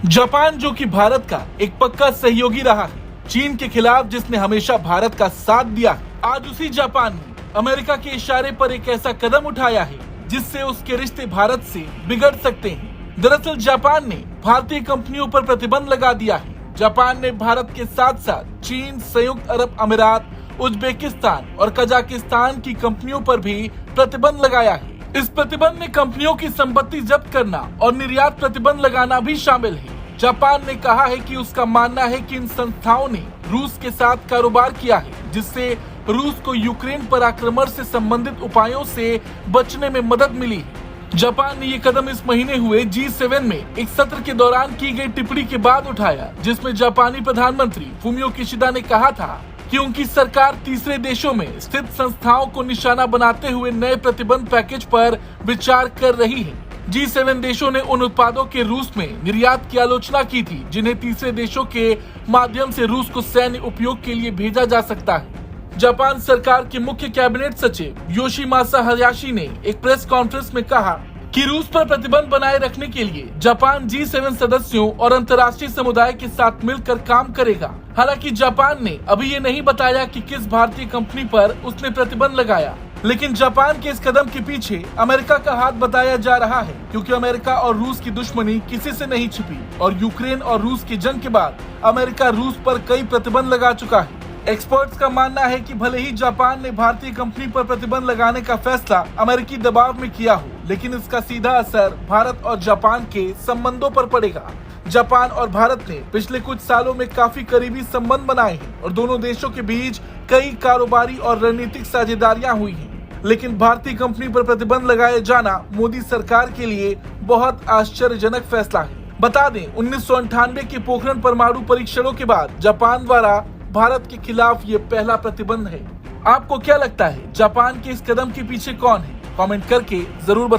Japan जो कि भारत का एक पक्का सहयोगी रहा है, चीन के खिलाफ जिसने हमेशा भारत का साथ दिया है, आज उसी जापान ने अमेरिका के इशारे पर एक ऐसा कदम उठाया है जिससे उसके रिश्ते भारत से बिगड़ सकते हैं। दरअसल जापान ने भारतीय कंपनियों पर प्रतिबंध लगा दिया है। जापान ने भारत के साथ साथ चीन, संयुक्त अरब अमीरात, उज्बेकिस्तान और कजाकिस्तान की कंपनियों पर भी प्रतिबंध लगाया है। इस प्रतिबंध में कंपनियों की संपत्ति जब्त करना और निर्यात प्रतिबंध लगाना भी शामिल है। जापान ने कहा है कि उसका मानना है कि इन संस्थाओं ने रूस के साथ कारोबार किया है, जिससे रूस को यूक्रेन पर आक्रमण से संबंधित उपायों से बचने में मदद मिली है। जापान ने ये कदम इस महीने हुए G7 में एक सत्र के दौरान की गई टिप्पणी के बाद उठाया, जिसमें जापानी प्रधानमंत्री फूमियो किशिदा ने कहा था कि उनकी सरकार तीसरे देशों में स्थित संस्थाओं को निशाना बनाते हुए नए प्रतिबंध पैकेज पर विचार कर रही है। G7 देशों ने उन उत्पादों के रूस में निर्यात की आलोचना की थी जिन्हें तीसरे देशों के माध्यम से रूस को सैन्य उपयोग के लिए भेजा जा सकता है। जापान सरकार के मुख्य कैबिनेट सचिव योशिमासा हयाशी ने एक प्रेस कॉन्फ्रेंस में कहा कि रूस पर प्रतिबंध बनाए रखने के लिए जापान G7 सदस्यों और अंतर्राष्ट्रीय समुदाय के साथ मिलकर काम करेगा। हालांकि जापान ने अभी ये नहीं बताया कि किस भारतीय कंपनी पर उसने प्रतिबंध लगाया, लेकिन जापान के इस कदम के पीछे अमेरिका का हाथ बताया जा रहा है, क्योंकि अमेरिका और रूस की दुश्मनी किसी से नहीं छिपी और यूक्रेन और रूस की जंग के बाद अमेरिका रूस पर कई प्रतिबंध लगा चुका है। एक्सपर्ट्स का मानना है कि भले ही जापान ने भारतीय कंपनी पर प्रतिबंध लगाने का फैसला अमेरिकी दबाव में किया हो, लेकिन इसका सीधा असर भारत और जापान के संबंधों पर पड़ेगा। जापान और भारत ने पिछले कुछ सालों में काफी करीबी संबंध बनाए हैं और दोनों देशों के बीच कई कारोबारी और रणनीतिक साझेदारियां हुई हैं। लेकिन भारतीय कंपनी पर प्रतिबंध लगाया जाना मोदी सरकार के लिए बहुत आश्चर्यजनक फैसला है। बता दें, 1998 के पोखरण परमाणु परीक्षणों के बाद जापान द्वारा भारत के खिलाफ ये पहला प्रतिबंध है। आपको क्या लगता है, जापान के इस कदम के पीछे कौन है? कमेंट करके जरूर बताएं।